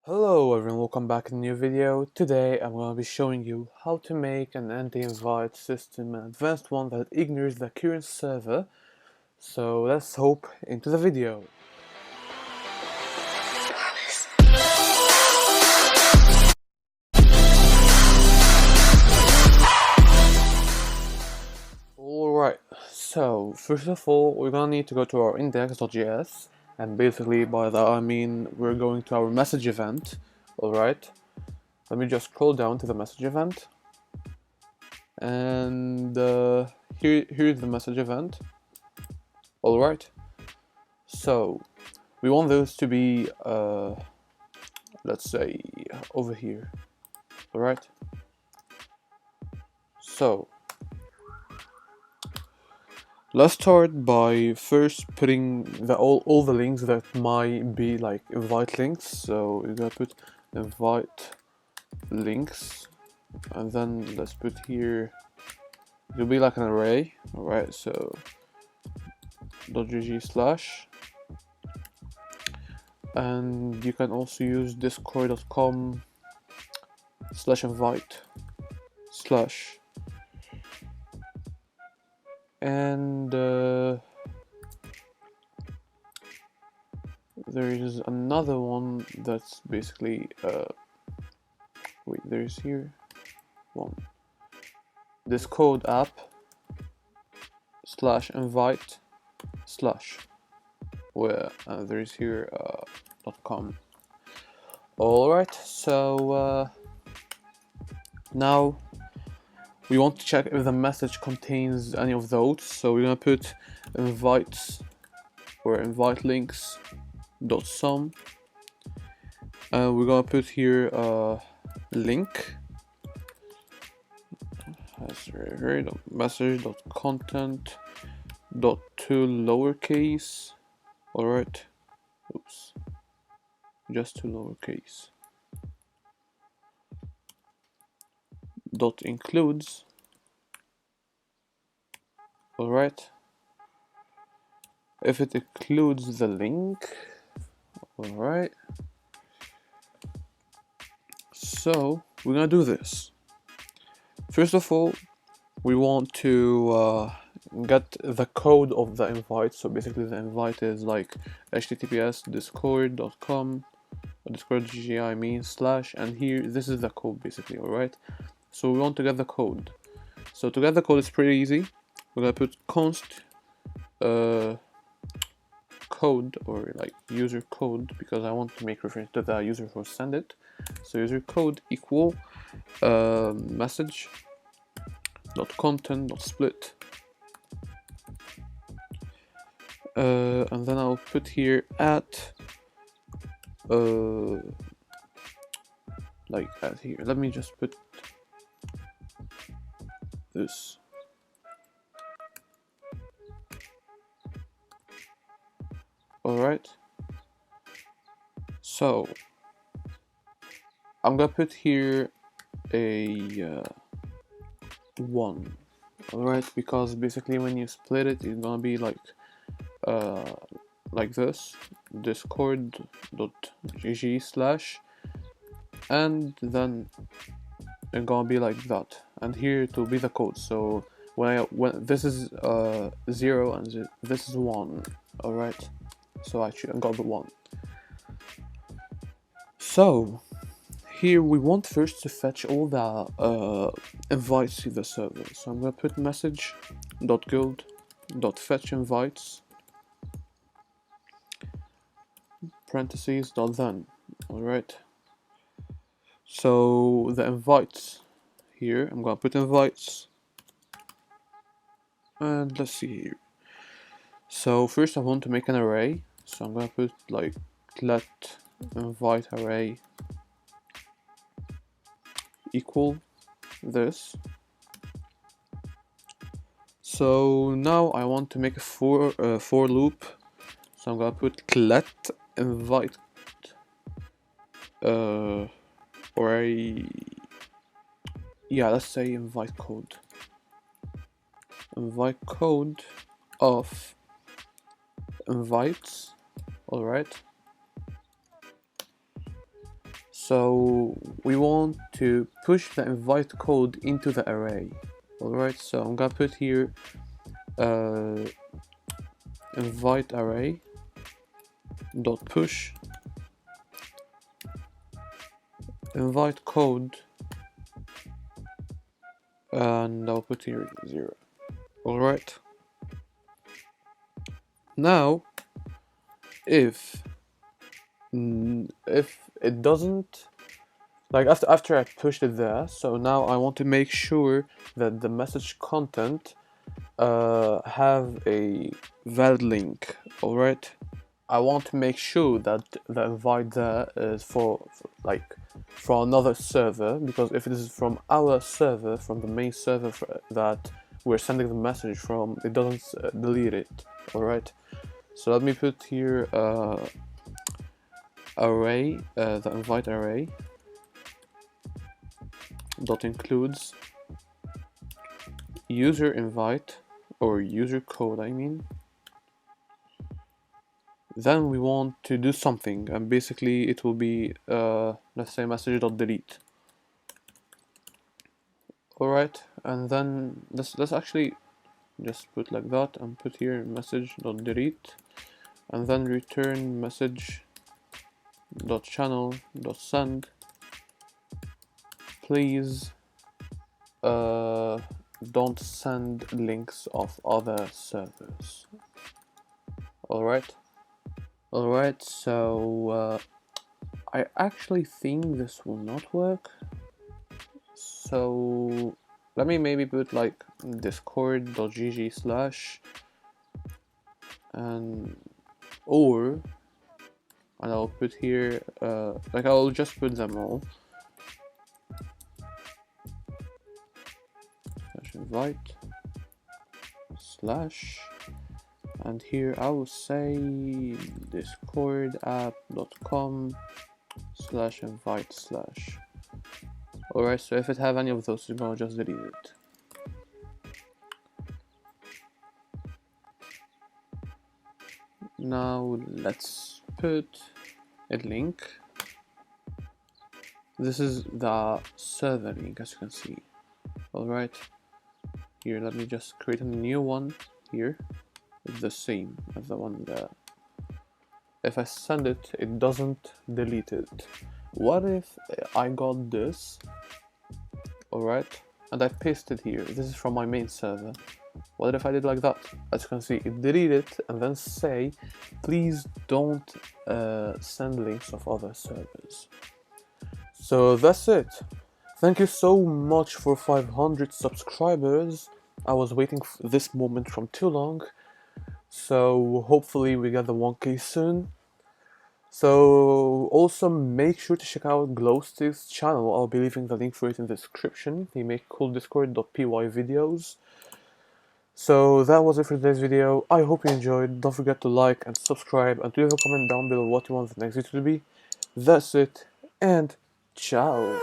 Hello everyone, welcome back in a new video. Today I'm going to be showing you how to make an anti-invite system, an advanced one that ignores the current server. So let's hop into the video. Alright, so first of all we're going to need to go to our index.js, and basically by that I mean we're going to our message event. Alright, let me just scroll down to the message event, and here's the message event. Alright, so we want those to be let's say over here. Alright, so let's start by first putting all the links that might be like invite links. So we're gonna put invite links, and then let's put here, it'll be like an array. Alright, so .gg/, and you can also use discord.com/invite/ and there is another one that's basically wait, there's here one, this code app/invite/ where there's here .com. Alright, so now we want to check if the message contains any of those. So we're gonna put invites or invite links .sum, and we're gonna put here link as message.content .to lowercase. Alright, oops, just to lowercase .includes. Alright, if it includes the link. Alright, so we're gonna do this. First of all, we want to get the code of the invite. So basically the invite is like https discord.com discord.gg, I mean, / and here this is the code basically. Alright, so we want to get the code. So to get the code is pretty easy. We're gonna put const code, or like user code, because I want to make reference to the user who send it. So user code equal message.content.split, and then I'll put here at like at here. Let me just put this. Alright, so I'm gonna put here a 1. Alright, because basically when you split it, it's gonna be like this, discord.gg/, and then it's gonna be like that, and here it will be the code. So when this is 0 and this is 1. Alright, so actually I got the 1. So here we want first to fetch all the invites to the server. So I'm gonna put message.guild.fetch invites parentheses .then. Alright, so the invites here, I'm gonna put invites, and let's see here. So first I want to make an array, so I'm gonna put like let invite array equal this. So now I want to make a for loop, so I'm gonna put let invite array, yeah, let's say invite code of invites. Alright, So we want to push the invite code into the array. Alright, so I'm gonna put here invite array dot push invite code, and I'll put here 0. Alright, now if it doesn't, like after I pushed it there, so now I want to make sure that the message content have a valid link. Alright, I want to make sure that the invite there is for another server, because if it is from our server, from the main server that we're sending the message from, it doesn't delete it. Alright, so let me put here array, the invite array dot includes user invite, or user code I mean. Then we want to do something, and basically it will be let's say message.delete. Alright, and then let's actually just put like that and put here message.delete, and then return message.channel.send. Please don't send links of other servers. Alright, so I actually think this will not work. So let me maybe put like discord.gg/ and I'll put here like I'll just put them all /invite/ and here I will say discordapp.com/invite/. Alright, so if it have any of those, you're gonna just delete it. Now let's put a link. This is the server link, as you can see. Alright, here let me just create a new one here. It's the same as the one there. If I send it, it doesn't delete it. What if I got this, alright, and I pasted here? This is from my main server. What if I did like that? As you can see, it deleted it and then say, please don't send links of other servers. So that's it. Thank you so much for 500 subscribers. I was waiting for this moment from too long. So hopefully we get the 1K soon. So also make sure to check out Glowstick's channel. I'll be leaving the link for it in the description. He make cool discord.py videos. So that was it for today's video. I hope you enjoyed. Don't forget to like and subscribe, and to leave a comment down below what you want the next video to be. That's it, and ciao.